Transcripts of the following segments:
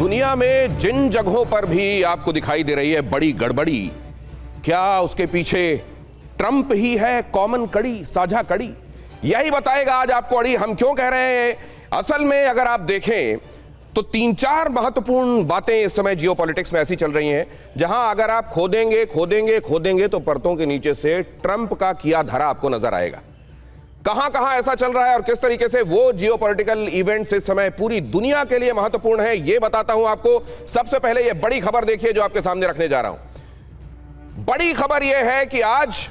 दुनिया में जिन जगहों पर भी आपको दिखाई दे रही है बड़ी गड़बड़ी, क्या उसके पीछे ट्रंप ही है कॉमन कड़ी, साझा कड़ी? यही बताएगा आज आपको अड़ी हम क्यों कह रहे हैं। असल में अगर आप देखें तो 3-4 महत्वपूर्ण बातें इस समय जियोपॉलिटिक्स में ऐसी चल रही हैं जहां अगर आप खोदेंगे तो परतों के नीचे से ट्रंप का किया धरा आपको नजर आएगा। कहां कहां ऐसा चल रहा है और किस तरीके से वो जियोपॉलिटिकल इवेंट्स इस समय पूरी दुनिया के लिए महत्वपूर्ण है, ये बताता हूं आपको। सबसे पहले ये बड़ी खबर देखिए जो आपके सामने रखने जा रहा हूं। बड़ी खबर यह है कि आज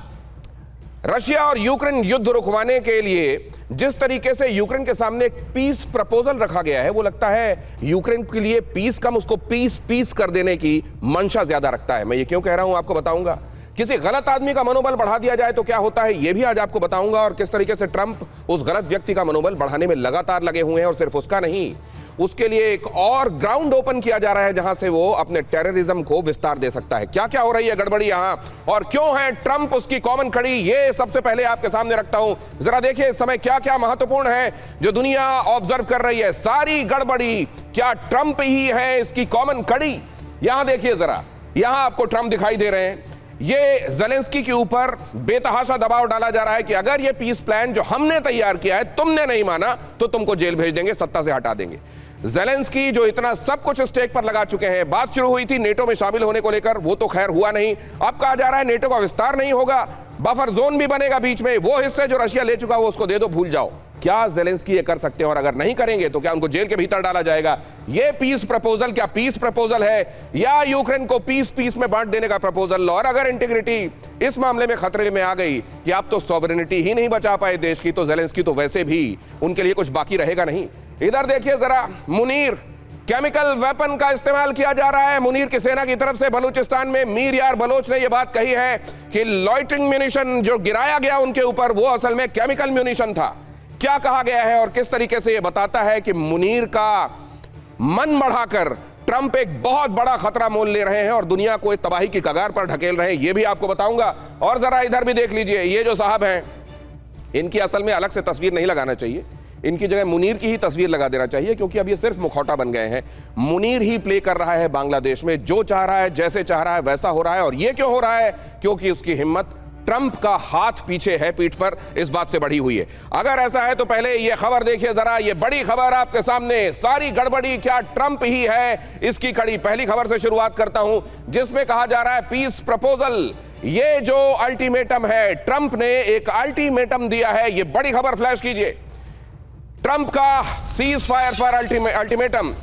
रशिया और यूक्रेन युद्ध रुकवाने के लिए जिस तरीके से यूक्रेन के सामने एक पीस प्रपोजल रखा गया है, वो लगता है यूक्रेन के लिए पीस कम, उसको पीस कर देने की मंशा ज्यादा रखता है। मैं ये क्यों कह रहा हूं आपको बताऊंगा। किसी गलत आदमी का मनोबल बढ़ा दिया जाए तो क्या होता है, यह भी आज आपको बताऊंगा, और किस तरीके से ट्रंप उस गलत व्यक्ति का मनोबल बढ़ाने में लगातार लगे हुए हैं। और सिर्फ उसका नहीं, उसके लिए एक और ग्राउंड ओपन किया जा रहा है जहां से वो अपने टेररिज्म को विस्तार दे सकता है। क्या क्या हो रही है गड़बड़ी यहां और क्यों है ट्रंप उसकी कॉमन कड़ी, ये सबसे पहले आपके सामने रखता हूं। जरा देखिए इस समय क्या क्या महत्वपूर्ण है जो दुनिया ऑब्जर्व कर रही है। सारी गड़बड़ी क्या ट्रंप ही है इसकी कॉमन कड़ी? यहां देखिए जरा, यहां आपको ट्रंप दिखाई दे रहे हैं। ये ज़ेलेंस्की के ऊपर बेतहाशा दबाव डाला जा रहा है कि अगर ये पीस प्लान जो हमने तैयार किया है तुमने नहीं माना तो तुमको जेल भेज देंगे, सत्ता से हटा देंगे। ज़ेलेंस्की जो इतना सब कुछ स्टेक पर लगा चुके हैं, बात शुरू हुई थी नेटो में शामिल होने को लेकर, वो तो खैर हुआ नहीं। अब कहा जा रहा है नेटो का विस्तार नहीं होगा, बफर जोन भी बनेगा बीच में, वो हिस्से जो रशिया ले चुका वो उसको दे दो, भूल जाओ। क्या ज़ेलेंस्की ये कर सकते हैं? और अगर नहीं करेंगे तो क्या उनको जेल के भीतर डाला जाएगा? ये पीस प्रपोजल क्या पीस प्रपोजल है या यूक्रेन को पीस में बांट देने का प्रपोजल? और अगर इंटीग्रिटी इस मामले में खतरे में आ गई कि आप तो सॉवरेनिटी ही नहीं बचा पाए देश की, तो ज़ेलेंस्की तो वैसे भी उनके लिए कुछ बाकी रहेगा नहीं। इधर देखिए जरा, मुनीर केमिकल वेपन का इस्तेमाल किया जा रहा है मुनीर की सेना की तरफ से बलूचिस्तान में। मीर यार बलोच ने यह बात कही है कि लॉइटरिंग म्यूनिशन जो गिराया गया उनके ऊपर वो असल में केमिकल म्यूनिशन था। क्या कहा गया है और किस तरीके से यह बताता है कि मुनीर का मन बढ़ाकर ट्रंप एक बहुत बड़ा खतरा मोल ले रहे हैं और दुनिया को एक तबाही की कगार पर ढकेल रहे हैं, यह भी आपको बताऊंगा। और जरा इधर भी देख लीजिए, ये जो साहब हैं इनकी असल में अलग से तस्वीर नहीं लगाना चाहिए, इनकी जगह मुनीर की ही तस्वीर लगा देना चाहिए, क्योंकि अब ये सिर्फ मुखौटा बन गए हैं। मुनीर ही प्ले कर रहा है बांग्लादेश में, जो चाह रहा है जैसे चाह रहा है वैसा हो रहा है। और ये क्यों हो रहा है? क्योंकि उसकी हिम्मत, ट्रंप का हाथ पीछे है पीठ पर, इस बात से बढ़ी हुई है। अगर ऐसा है तो पहले ये खबर देखिए जरा, ये बड़ी खबर आपके सामने। सारी गड़बड़ी क्या ट्रंप ही है इसकी कड़ी? पहली खबर से शुरुआत करता हूं जिसमें कहा जा रहा है पीस प्रपोजल। ये जो अल्टीमेटम है, ट्रंप ने एक अल्टीमेटम दिया है। ये बड़ी खबर फ्लैश कीजिए, ट्रंप का सीज फायर पर अल्टीमेटम।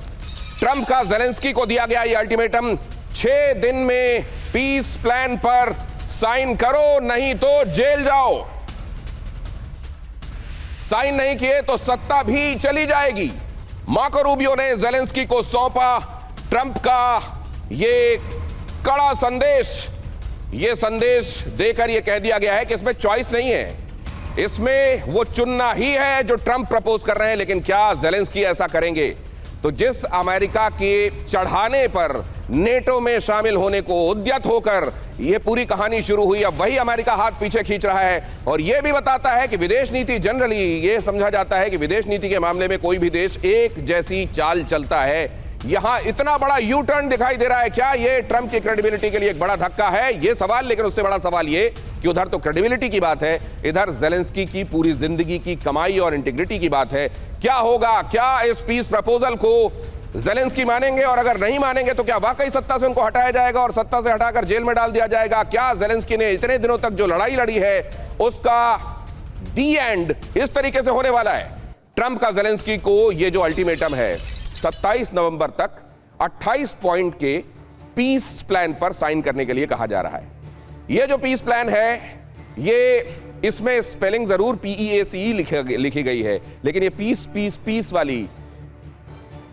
ट्रंप का ज़ेलेंस्की को दिया गया ये अल्टीमेटम, 6 दिन में पीस प्लान पर साइन करो नहीं तो जेल जाओ। साइन नहीं किए तो सत्ता भी चली जाएगी। मार्को रूबियो ने ज़ेलेंस्की को सौंपा ट्रंप का ये कड़ा संदेश। ये संदेश देकर यह कह दिया गया है कि इसमें चॉइस नहीं है, इसमें वो चुनना ही है जो ट्रंप प्रपोज कर रहे हैं। लेकिन क्या ज़ेलेंस्की ऐसा करेंगे? तो जिस अमेरिका के चढ़ाने पर नेटो में शामिल होने को उद्यत होकर यह पूरी कहानी शुरू हुई, अब वही अमेरिका हाथ पीछे खींच रहा है। और यह भी बताता है कि विदेश नीति, जनरली यह समझा जाता है कि विदेश नीति के मामले में कोई भी देश एक जैसी चाल चलता है। यहां इतना बड़ा यू टर्न दिखाई दे रहा है। क्या यह ट्रंप की क्रेडिबिलिटी के लिए एक बड़ा धक्का है? यह सवाल, लेकिन उससे बड़ा सवाल यह कि उधर तो क्रेडिबिलिटी की बात है, इधर ज़ेलेंस्की की पूरी जिंदगी की कमाई और इंटीग्रिटी की बात है। क्या होगा? क्या इस पीस प्रपोजल को ज़ेलेंस्की मानेंगे? और अगर नहीं मानेंगे तो क्या वाकई सत्ता से उनको हटाया जाएगा और सत्ता से हटाकर जेल में डाल दिया जाएगा? क्या ज़ेलेंस्की ने इतने दिनों तक जो लड़ाई लड़ी है उसका दी एंड इस तरीके से होने वाला है? ट्रंप का ज़ेलेंस्की को ये जो अल्टीमेटम है 27 नवंबर तक 28 पॉइंट के पीस प्लान पर साइन करने के लिए कहा जा रहा है। यह जो पीस प्लान है, ये इसमें स्पेलिंग जरूर PEACE लिखी गई है, लेकिन ये पीस वाली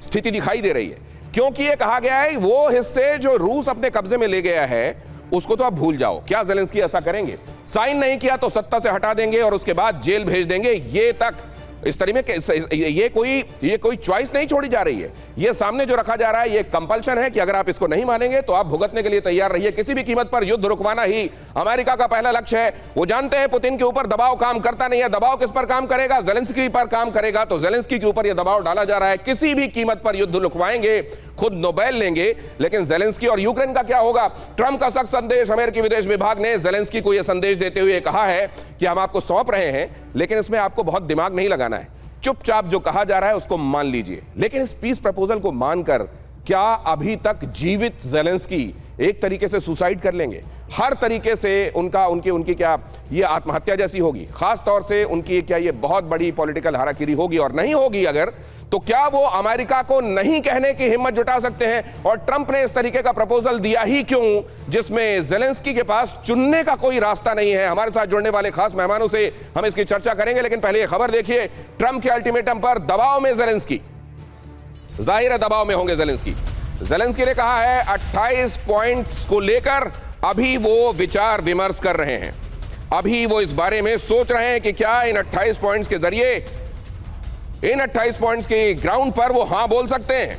स्थिति दिखाई दे रही है, क्योंकि ये कहा गया है वो हिस्से जो रूस अपने कब्जे में ले गया है उसको तो आप भूल जाओ। क्या ज़ेलेंस्की ऐसा करेंगे? साइन नहीं किया तो सत्ता से हटा देंगे और उसके बाद जेल भेज देंगे। ये तक इस तरीके में ये कोई चॉइस नहीं छोड़ी जा रही है। ये सामने जो रखा जा रहा है ये कंपल्शन है कि अगर आप इसको नहीं मानेंगे तो आप भुगतने के लिए तैयार रहिए। किसी भी कीमत पर युद्ध रुकवाना ही अमेरिका का पहला लक्ष्य है। वो जानते हैं पुतिन के ऊपर दबाव काम करता नहीं है। दबाव किस पर काम करेगा? ज़ेलेंस्की पर काम करेगा। तो ज़ेलेंस्की के ऊपर यह दबाव डाला जा रहा है, किसी भी कीमत पर युद्ध रुकवाएंगे। खुद नोबेल लेंगे, लेकिन जेलेंस्की और यूक्रेन का क्या होगा? ट्रंप का सख्त संदेश। अमेरिकी विदेश विभाग ने जेलेंस्की को यह संदेश देते हुए कहा है कि हम आपको सौंप रहे हैं, लेकिन इसमें आपको बहुत दिमाग नहीं लगाना है, चुपचाप जो कहा जा रहा है उसको मान लीजिए। लेकिन इस पीस प्रपोजल को मानकर क्या अभी तक जीवित जेलेंस्की एक तरीके से सुसाइड कर लेंगे? हर तरीके से उनकी क्या ये आत्महत्या जैसी होगी? खास तौर से उनकी क्या ये बहुत बड़ी पॉलिटिकल हाराकिरी होगी? और नहीं होगी अगर, तो क्या वो अमेरिका को नहीं कहने की हिम्मत जुटा सकते हैं? और ट्रंप ने इस तरीके का प्रपोजल दिया ही क्यों, जिसमें जेलेंस्की के पास चुनने का कोई रास्ता नहीं है? हमारे साथ जुड़ने वाले खास मेहमानों से हम इसकी चर्चा करेंगे, लेकिन पहले ये खबर देखिए। ट्रंप के अल्टीमेटम पर दबाव में जेलेंस्की, जाहिर है दबाव में होंगे जेलेंस्की। जेलेंस्की ने कहा है 28 पॉइंट्स को लेकर अभी वो विचार विमर्श कर रहे हैं, अभी वो इस बारे में सोच रहे हैं कि क्या इन 28 पॉइंट्स के जरिए, इन 28 पॉइंट्स के ग्राउंड पर वो हां बोल सकते हैं।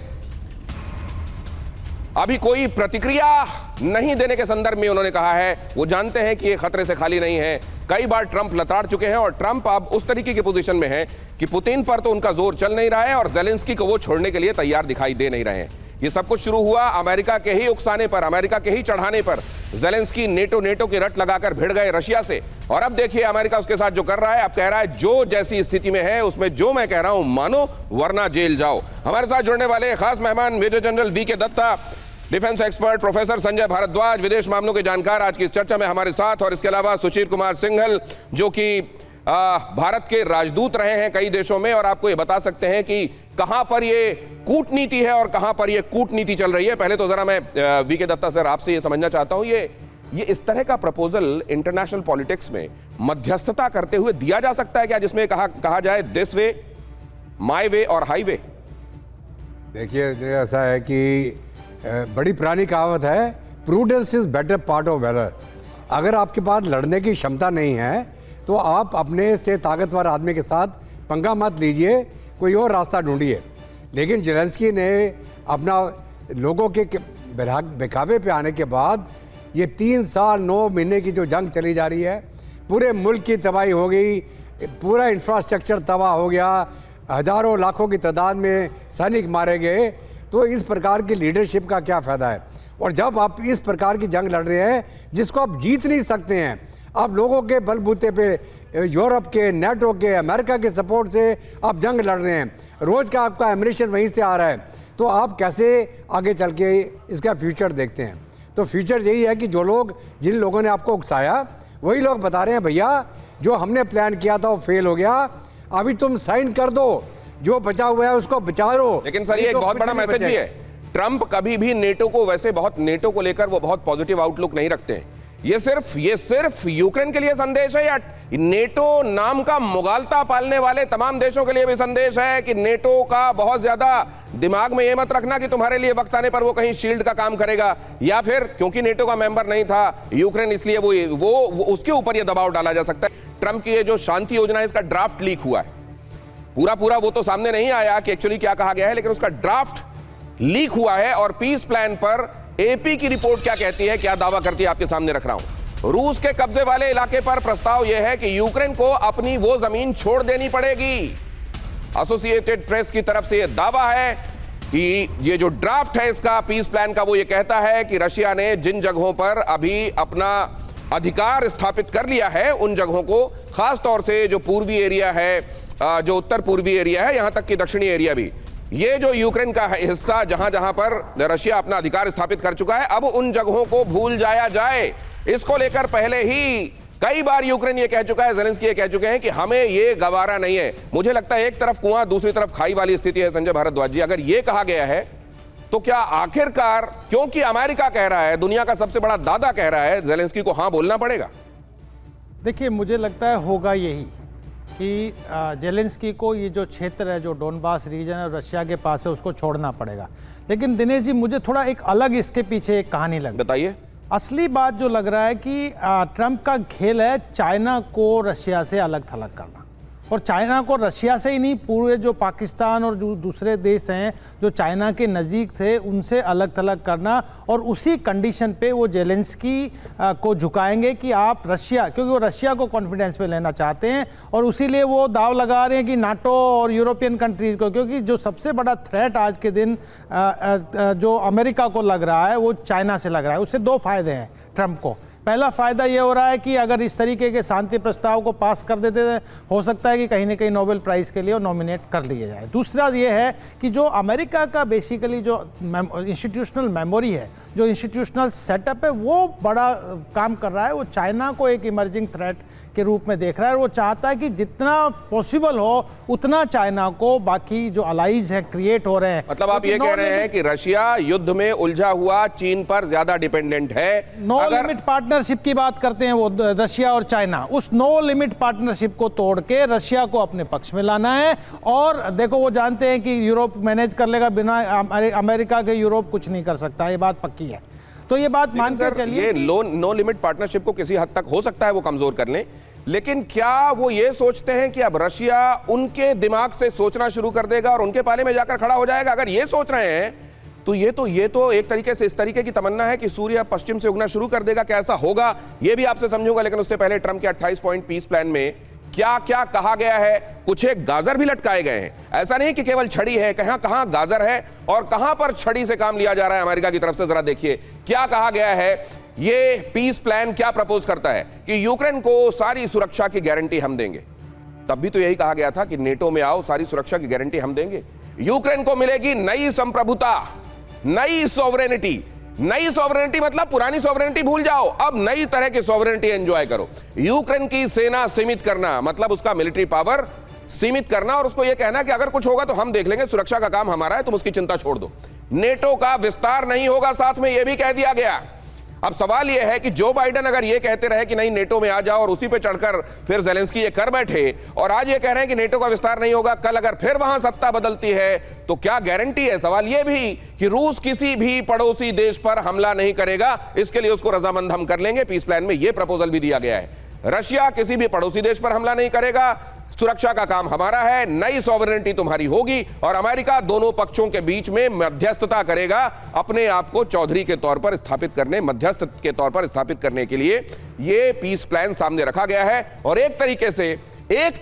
अभी कोई प्रतिक्रिया नहीं देने के संदर्भ में उन्होंने कहा है। वो जानते हैं कि ये खतरे से खाली नहीं है। कई बार ट्रंप लताड़ चुके हैं और ट्रंप अब उस तरीके की पोजीशन में है कि पुतिन पर तो उनका जोर चल नहीं रहा है और जेलेंस्की को वो छोड़ने के लिए तैयार दिखाई दे नहीं रहे हैं। ये सब कुछ शुरू हुआ अमेरिका के ही उकसाने पर, अमेरिका के ही चढ़ाने पर। जेलेंस्की नेटो की रट लगाकर भिड़ गए रशिया से, और अब देखिए अमेरिका उसके साथ जो कर रहा है। अब कह रहा है जो जैसी स्थिति में है उसमें जो मैं कह रहा हूं मानो, वरना जेल जाओ। हमारे साथ जुड़ने वाले खास मेहमान major general V K Datta, defence expert professor Sanjay Bhardwaj, विदेश मामलों के जानकार, आज की इस चर्चा में हमारे साथ, और इसके अलावा सुशील कुमार सिंघल जो कि भारत के राजदूत रहे हैं कई देशों में, और आपको ये बता सकते हैं कि कहां पर ये कूटनीति है और कहां पर ये कूटनीति चल रही है। पहले तो जरा मैं वी के दत्ता सर आपसे ये समझना चाहता हूं, ये इस तरह का प्रपोजल इंटरनेशनल पॉलिटिक्स में मध्यस्थता करते हुए दिया जा सकता है क्या, जिसमें कहा जाए दिस वे, माय वे और हाईवे? देखिए ऐसा है कि बड़ी पुरानी कहावत है, prudence is better part of valour. अगर आपके पास लड़ने की क्षमता नहीं है तो आप अपने से ताकतवर आदमी के साथ पंगा मत लीजिए, कोई और रास्ता ढूंढिए। लेकिन जेलेंस्की ने अपना लोगों के बहकावे पे आने के बाद ये 3 साल 9 महीने की जो जंग चली जा रही है, पूरे मुल्क की तबाही हो गई, पूरा इंफ्रास्ट्रक्चर तबाह हो गया, हज़ारों लाखों की तादाद में सैनिक मारे गए, तो इस प्रकार की लीडरशिप का क्या फ़ायदा है? और जब आप इस प्रकार की जंग लड़ रहे हैं जिसको आप जीत नहीं सकते हैं, आप लोगों के बलबूते पे, यूरोप के, नेटो के, अमेरिका के सपोर्ट से आप जंग लड़ रहे हैं, रोज़ का आपका एमिनेशन वहीं से आ रहा है, तो आप कैसे आगे चल के इसका फ्यूचर देखते हैं? तो फ्यूचर यही है कि जो लोग, जिन लोगों ने आपको उकसाया, वही लोग बता रहे हैं भैया जो हमने प्लान किया था वो फेल हो गया, अभी तुम साइन कर दो, जो बचा हुआ है उसको बचा लो। लेकिन सर ये एक बहुत बड़ा मैसेज भी है, ट्रंप कभी भी नेटो को वैसे बहुत, नेटो को लेकर वो बहुत पॉजिटिव आउटलुक नहीं रखते हैं। ये सिर्फ यूक्रेन के लिए संदेश है, या नेटो नाम का मुगालता पालने वाले तमाम देशों के लिए भी संदेश है कि नेटो का बहुत ज्यादा दिमाग में ये मत रखना कि तुम्हारे लिए वक्त आने पर वो कहीं शील्ड का काम करेगा, या फिर क्योंकि नेटो का मेंबर नहीं था यूक्रेन इसलिए वो उसके ऊपर ये दबाव डाला जा सकता है? ट्रंप की ये जो शांति योजना है इसका ड्राफ्ट लीक हुआ है, पूरा वो तो सामने नहीं आया कि एक्चुअली क्या कहा गया है, लेकिन उसका ड्राफ्ट लीक हुआ है। और पीस प्लान पर एपी की रिपोर्ट क्या कहती है, क्या दावा करती है, आपके सामने रख रहा हूं। रूस के कब्जे वाले इलाके पर प्रस्ताव यह है कि यूक्रेन को अपनी वो जमीन छोड़ देनी पड़ेगी। एसोसिएटेड प्रेस की तरफ से यह दावा है कि ये जो ड्राफ्ट है इसका, पीस प्लान का, वो ये कहता है कि रशिया ने जिन जगहों पर अभी अपना अधिकार स्थापित कर लिया है उन जगहों को, खास तौर से जो पूर्वी एरिया है, जो उत्तर पूर्वी एरिया है, यहां तक कि दक्षिणी एरिया भी, ये जो यूक्रेन का हिस्सा जहां जहां पर रशिया अपना अधिकार स्थापित कर चुका है, अब उन जगहों को भूल जाया जाए। इसको लेकर पहले ही कई बार यूक्रेन ये कह चुका है, जेलेंस्की ये कह चुके हैं कि हमें ये गवारा नहीं है। मुझे लगता है एक तरफ कुआं दूसरी तरफ खाई वाली स्थिति है। संजय भारद्वाज जी, अगर ये कहा गया है तो क्या आखिरकार, क्योंकि अमेरिका कह रहा है, दुनिया का सबसे बड़ा दादा कह रहा है, जेलेंस्की को हां बोलना पड़ेगा? देखिए, मुझे लगता है होगा यही कि जेलेंस्की को ये जो क्षेत्र है, जो डोनबास रीजन है, रशिया के पास है, उसको छोड़ना पड़ेगा। लेकिन दिनेश जी, मुझे थोड़ा एक अलग इसके पीछे एक कहानी लग, बताइए। असली बात जो लग रहा है कि ट्रंप का खेल है चाइना को रशिया से अलग थलग करना। और चाइना को रशिया से ही नहीं, पूरे जो पाकिस्तान और जो दूसरे देश हैं जो चाइना के नज़दीक थे उनसे अलग थलग करना, और उसी कंडीशन पे वो जेलेंस्की को झुकाएंगे कि आप रशिया, क्योंकि वो रशिया को कॉन्फिडेंस में लेना चाहते हैं और उसीलिए वो दाव लगा रहे हैं कि नाटो और यूरोपियन कंट्रीज को, क्योंकि जो सबसे बड़ा थ्रेट आज के दिन जो अमेरिका को लग रहा है वो चाइना से लग रहा है। उससे दो फायदे हैं ट्रंप को। पहला फायदा ये हो रहा है कि अगर इस तरीके के शांति प्रस्ताव को पास कर देते हैं, हो सकता है कि कहीं ना कहीं नोबेल प्राइज़ के लिए नॉमिनेट कर लिए जाए। दूसरा ये है कि जो अमेरिका का बेसिकली जो इंस्टीट्यूशनल मेमोरी है, जो इंस्टीट्यूशनल सेटअप है, वो बड़ा काम कर रहा है। वो चाइना को एक इमर्जिंग थ्रेट के रूप में देख रहा है और वो चाहता है कि जितना पॉसिबल हो उतना चाइना को बाकी जो अलाइज हैं क्रिएट हो रहे हैं। मतलब आप ये कह रहे हैं कि रशिया युद्ध में उलझा हुआ चीन पर ज्यादा डिपेंडेंट है। नो लिमिट पार्टनरशिप की बात करते हैं वो रशिया और चाइना, उस नो लिमिट पार्टनरशिप को तोड़ के रशिया को अपने पक्ष में लाना है। और देखो वो जानते हैं कि यूरोप मैनेज कर लेगा, बिना अमेरिका के यूरोप कुछ नहीं कर सकता, ये बात पक्की है। तो ये बात मान के चलिए नो लिमिट पार्टनरशिप को किसी हद तक हो सकता है वो कमजोर कर लें, लेकिन क्या वो ये सोचते हैं कि अब रशिया उनके दिमाग से सोचना शुरू कर देगा और उनके पाले में जाकर खड़ा हो जाएगा? अगर ये सोच रहे हैं तो ये तो एक तरीके से इस तरीके की तमन्ना है कि सूर्य पश्चिम से उगना शुरू कर देगा। क्या ऐसा होगा ये भी आपसे समझूंगा, लेकिन उससे पहले ट्रंप के 28 पॉइंट पीस प्लान में क्या क्या कहा गया है? कुछ एक गाजर भी लटकाए गए हैं। ऐसा नहीं कि केवल छड़ी है, कहां कहां गाजर है और कहां पर छड़ी से काम लिया जा रहा है अमेरिका की तरफ से। जरा देखिए क्या कहा गया है। ये पीस प्लान क्या प्रपोज करता है कि यूक्रेन को सारी सुरक्षा की गारंटी हम देंगे। तब भी तो यही कहा गया था कि नेटो में आओ, सारी सुरक्षा की गारंटी हम देंगे। यूक्रेन को मिलेगी नई संप्रभुता, नई सॉवरेनिटी। नई सॉवरेनिटी मतलब पुरानी सॉवरेनिटी भूल जाओ, अब नई तरह की सॉवरेनिटी एंजॉय करो। यूक्रेन की सेना सीमित करना मतलब उसका मिलिट्री पावर सीमित करना और उसको यह कहना कि अगर कुछ होगा तो हम देख लेंगे, सुरक्षा का काम हमारा है, तुम उसकी चिंता छोड़ दो। नेटो का विस्तार नहीं होगा, साथ में यह भी कह दिया गया। अब सवाल यह है कि जो बाइडेन अगर यह कहते रहे कि नहीं नेटो में आ जाओ और उसी पे चढ़कर फिर जेलेंस्की ये कर बैठे और आज ये कह रहे हैं कि नेटो का विस्तार नहीं होगा, कल अगर फिर वहां सत्ता बदलती है तो क्या गारंटी है? सवाल यह भी कि रूस किसी भी पड़ोसी देश पर हमला नहीं करेगा, इसके लिए उसको रजामंद हम कर लेंगे। पीस प्लान में यह प्रपोजल भी दिया गया है। रशिया किसी भी पड़ोसी देश पर हमला नहीं करेगा, सुरक्षा का काम हमारा है, नई सॉवरेनिटी तुम्हारी होगी और अमेरिका दोनों पक्षों के बीच में मध्यस्थता करेगा, अपने आप को चौधरी के तौर पर स्थापित करने, मध्यस्थ के तौर पर स्थापित करने के लिए यह पीस प्लान सामने रखा गया है। और एक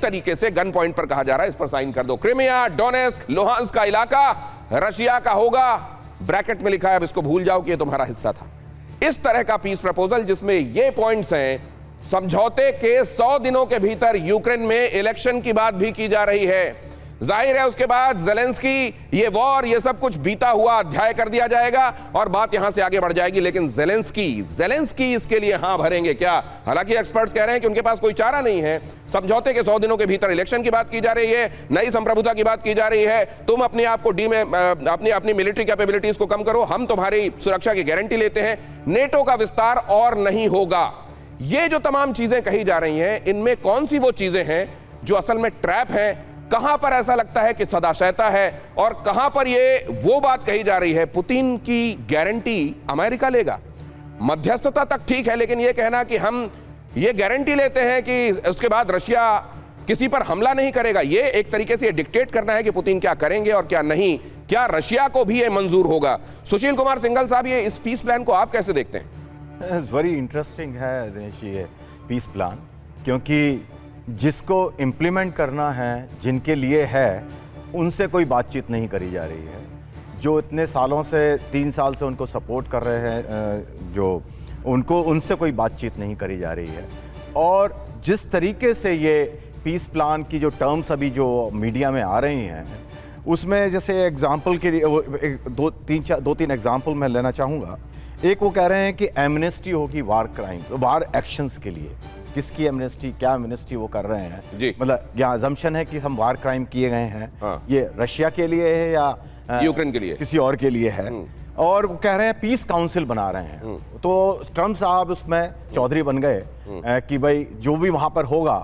तरीके से गन पॉइंट पर कहा जा रहा है, इस पर साइन कर दो। क्रिमिया, डोनेस्क, लुहांस्क का इलाका रशिया का होगा, ब्रैकेट में लिखा है, अब इसको भूल जाओ कि यह तुम्हारा हिस्सा था। इस तरह का पीस प्रपोजल जिसमें ये पॉइंट्स हैं। समझौते के 100 दिनों के भीतर यूक्रेन में इलेक्शन की बात भी की जा रही है। जाहिर है उसके बाद जेलेंस्की ये वॉर ये सब कुछ बीता हुआ अध्याय कर दिया जाएगा और बात यहां से आगे बढ़ जाएगी। लेकिन जेलेंस्की इसके लिए हां भरेंगे क्या? हालांकि एक्सपर्ट्स कह रहे हैं कि उनके पास कोई चारा नहीं है। समझौते के 100 दिनों के भीतर इलेक्शन की बात की जा रही है, नई संप्रभुता की बात की जा रही है। तुम अपने आप को अपनी मिलिट्री कैपेबिलिटीज को कम करो, हम तुम्हारी सुरक्षा की गारंटी लेते हैं, नेटो का विस्तार और नहीं होगा। ये जो तमाम चीजें कही जा रही हैं, इनमें कौन सी वो चीजें हैं जो असल में ट्रैप हैं? कहां पर ऐसा लगता है कि सदाशयता है और कहां पर ये वो बात कही जा रही है पुतिन की गारंटी अमेरिका लेगा? मध्यस्थता तक ठीक है, लेकिन ये कहना कि हम ये गारंटी लेते हैं कि उसके बाद रशिया किसी पर हमला नहीं करेगा, ये एक तरीके से डिक्टेट करना है कि पुतिन क्या करेंगे और क्या नहीं। क्या रशिया को भी ये मंजूर होगा? सुशील कुमार सिंघल साहब, ये इस पीस प्लान को आप कैसे देखते हैं? वेरी इंटरेस्टिंग है दिनेश जी ये पीस प्लान, क्योंकि जिसको इम्प्लीमेंट करना है, जिनके लिए है, उनसे कोई बातचीत नहीं करी जा रही है। जो इतने सालों से 3 साल से उनको सपोर्ट कर रहे हैं, जो उनसे कोई बातचीत नहीं करी जा रही है। और जिस तरीके से ये पीस प्लान की जो टर्म्स अभी जो मीडिया में आ रही हैं, उसमें जैसे एग्जांपल के लिए दो तीन एग्जांपल मैं लेना चाहूँगा। एक वो कह रहे हैं कि एमनेस्टी होगी वार क्राइम्स, वार एक्शंस के लिए। किसकी एमनेस्टी, क्या एमनेस्टी वो कर रहे हैं? मतलब यहाँ अजम्पशन है कि हम वार क्राइम किए गए हैं। हाँ। ये रशिया के लिए है या यूक्रेन के लिए, किसी और के लिए है? और वो कह रहे हैं पीस काउंसिल बना रहे हैं। तो ट्रम्प साहब उसमें चौधरी बन गए कि भाई जो भी वहाँ पर होगा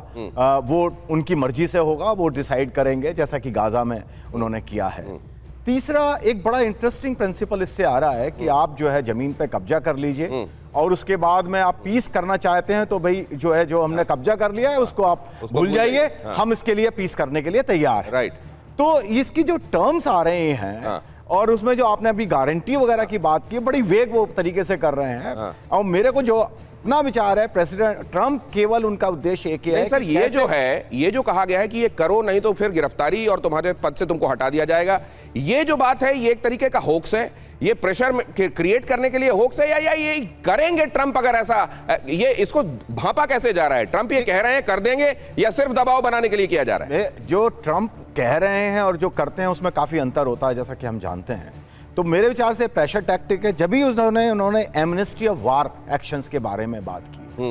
वो उनकी मर्जी से होगा, वो डिसाइड करेंगे, जैसा कि गाजा में उन्होंने किया है। तीसरा एक बड़ा इंटरेस्टिंग प्रिंसिपल इससे आ रहा है कि आप जो है जमीन पे कब्जा कर लीजिए और उसके बाद में आप पीस करना चाहते हैं तो भाई जो है, जो हमने कब्जा कर लिया है उसको आप उसको भूल भूल जाइए, जाइए। हाँ। हम इसके लिए पीस करने के लिए तैयार हैं। राइट। तो इसकी जो टर्म्स आ रहे हैं, हाँ। और उसमें जो आपने अभी गारंटी वगैरह की बात की, बड़ी वेग वो तरीके से कर रहे हैं। हाँ। और मेरे को जो अपना विचार है, प्रेसिडेंट ट्रंप केवल उनका उद्देश्य एक ही है नहीं सर, कि ये कैसे- जो है, ये जो कहा गया है कि ये करो नहीं तो फिर गिरफ्तारी और तुम्हारे पद से तुमको हटा दिया जाएगा, ये जो बात है ये एक तरीके का होक्स है, ये प्रेशर क्रिएट करने के लिए होक्स है, या ये करेंगे ट्रंप अगर ऐसा, ये इसको भांपा कैसे जा रहा है? ट्रंप ये कह रहे हैं कर देंगे या सिर्फ दबाव बनाने के लिए किया जा रहा है? जो ट्रंप कह रहे हैं और जो करते हैं उसमें काफी अंतर होता है, जैसा कि हम जानते हैं। तो मेरे विचार से प्रेशर टैक्टिक है। जब भी उन्होंने एमनेस्टी ऑफ वार एक्शंस के बारे में बात की,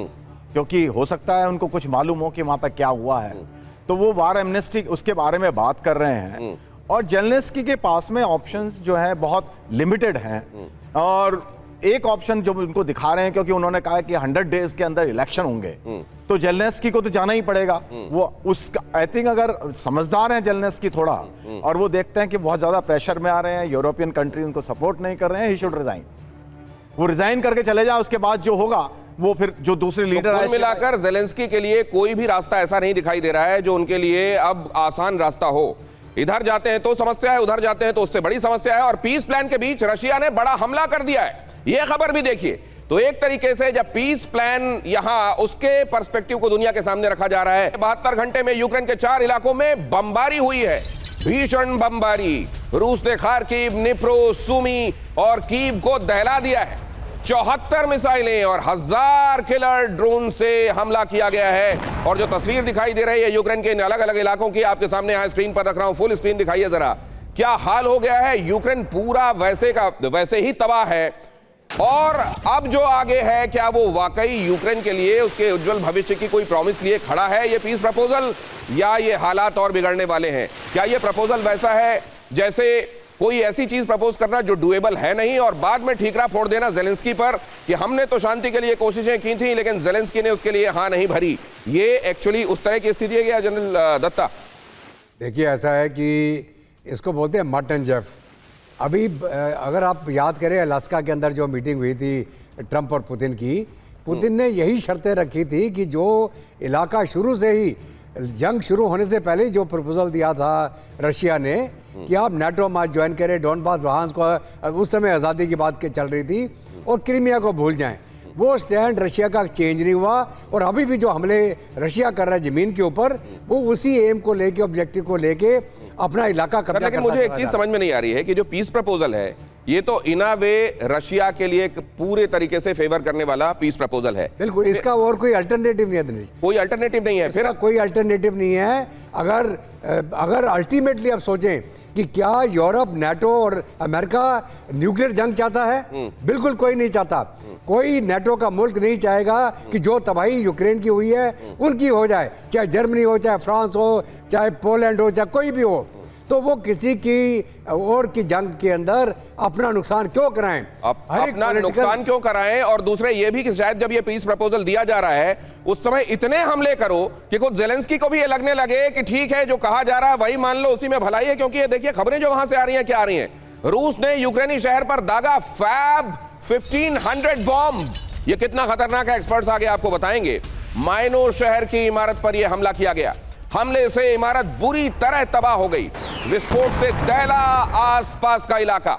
क्योंकि हो सकता है उनको कुछ मालूम हो कि वहां पर क्या हुआ है, तो वो वार एमनेस्टी उसके बारे में बात कर रहे हैं। और जेलेंस्की के पास में ऑप्शंस जो है बहुत लिमिटेड हैं, और एक ऑप्शन जो उनको दिखा रहे हैं, क्योंकि उन्होंने कहा है कि 100 डेज के अंदर इलेक्शन होंगे, तो जेलेंस्की को तो जाना ही पड़ेगा। वो उसका आई थिंक अगर समझदार हैं जेलेंस्की थोड़ा, और वो देखते हैं कि बहुत ज्यादा प्रेशर में आ रहे हैं, यूरोपियन कंट्री उनको सपोर्ट नहीं कर रहे हैं, ही शुड रिजाइन। वो रिजाइन करके चले जाए, उसके बाद जो होगा वो फिर जो दूसरे लीडर कुल मिलाकर जेलेंस्की के लिए कोई भी रास्ता ऐसा नहीं दिखाई दे रहा है जो उनके लिए अब आसान रास्ता हो। इधर जाते हैं तो समस्या है, उधर जाते हैं तो उससे बड़ी समस्या है, और पीस प्लान के बीच रशिया ने बड़ा हमला कर दिया है, यह खबर भी देखिए। तो एक तरीके से जब पीस प्लान यहां, उसके पर्सपेक्टिव को दुनिया के सामने रखा जा रहा है। 72 घंटे में यूक्रेन के 4 इलाकों में बमबारी हुई है, भीषण बमबारी। रूस ने खार्किव, निप्रो, सुमी और कीव को दहला दिया है। 74 मिसाइलें और 1000 किलर ड्रोन से हमला किया गया है। और जो तस्वीर दिखाई दे रही है यूक्रेन के इन अलग अलग इलाकों की, आपके सामने यहां स्क्रीन पर रख रहा हूं, फुल स्क्रीन दिखाइए जरा, क्या हाल हो गया है। यूक्रेन पूरा वैसे का वैसे ही तबाह है। और अब जो आगे है, क्या वो वाकई यूक्रेन के लिए उसके उज्जवल भविष्य की कोई प्रॉमिस लिए खड़ा है ये पीस प्रपोजल, या ये हालात और बिगड़ने वाले हैं? क्या ये प्रपोजल वैसा है जैसे कोई ऐसी चीज प्रपोज करना जो डुएबल है नहीं, और बाद में ठीकरा फोड़ देना जेलेंस्की पर कि हमने तो शांति के लिए कोशिशें की थी लेकिन जेलेंस्की ने उसके लिए हाँ नहीं भरी? ये एक्चुअली उस तरह की स्थिति है क्या जनरल दत्ता? देखिए, ऐसा है कि इसको बोलते हैं मट एंड जेफ। अभी अगर आप याद करें, अलास्का के अंदर जो मीटिंग हुई थी ट्रंप और पुतिन की, पुतिन ने यही शर्तें रखी थी कि जो इलाका शुरू से ही, जंग शुरू होने से पहले ही जो प्रपोजल दिया था रशिया ने कि आप नाटो में ज्वाइन करें, डोनबास लुहांस्क को, उस समय आज़ादी की बात चल रही थी, और क्रीमिया को भूल जाएं, वो स्टैंड रशिया का चेंज नहीं हुआ। और अभी भी जो हमले रशिया कर रहा है ज़मीन के ऊपर, वो उसी एम को लेके, ऑब्जेक्टिव को लेके अपना इलाका कब्जा लेकिन मुझे एक चीज समझ में नहीं आ रही है कि जो पीस प्रपोजल है, ये तो इन अ वे रशिया के लिए एक पूरे तरीके से फेवर करने वाला पीस प्रपोजल है। बिल्कुल, इसका और कोई अल्टरनेटिव नहीं है दिनेश, कोई अल्टरनेटिव नहीं है। फिर कोई अल्टरनेटिव नहीं है। अगर अल्टीमेटली आप सोचें कि क्या यूरोप, नाटो और अमेरिका न्यूक्लियर जंग चाहता है? बिल्कुल कोई नहीं चाहता। कोई नाटो का मुल्क नहीं चाहेगा कि जो तबाही यूक्रेन की हुई है उनकी हो जाए, चाहे जर्मनी हो, चाहे फ्रांस हो, चाहे पोलैंड हो, चाहे कोई भी हो। तो वो किसी की और की जंग के अंदर अपना नुकसान क्यों कराएं? अपना नुकसान क्यों कराएं? और दूसरे ये भी कि शायद जब ये पीस प्रपोजल दिया जा रहा है उस समय इतने हमले करो कि खुद जेलेंस्की को भी ये लगने लगे कि ठीक है, जो कहा जा रहा है वही मान लो, उसी में भलाई है। क्योंकि ये देखिए खबरें जो वहां से आ रही हैं, क्या आ रही हैं। रूस ने यूक्रेनी शहर पर दागा फैब 1500 बॉम्ब। ये कितना खतरनाक है, एक्सपर्ट्स आगे आपको बताएंगे। माइनो शहर की इमारत पर यह हमला किया गया। हमले से इमारत बुरी तरह तबाह हो गई, विस्फोट से दहला आसपास का इलाका।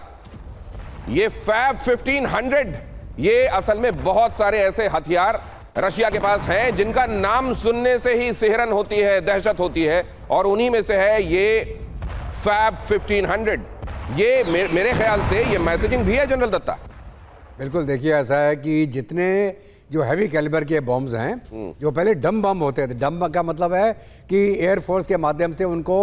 ये फैब 1500, ये असल में बहुत सारे ऐसे हथियार रशिया के पास हैं जिनका नाम सुनने से ही सिहरन होती है, दहशत होती है, और उन्हीं में से है ये फैब 1500। ये मेरे ख्याल से ये मैसेजिंग भी है जनरल दत्ता। बिल्कुल, देखिए ऐसा है कि जितने जो हैवी कैलिबर के बॉम्ब्स हैं, जो पहले डम बम होते थे, डम का मतलब है कि एयरफोर्स के माध्यम से उनको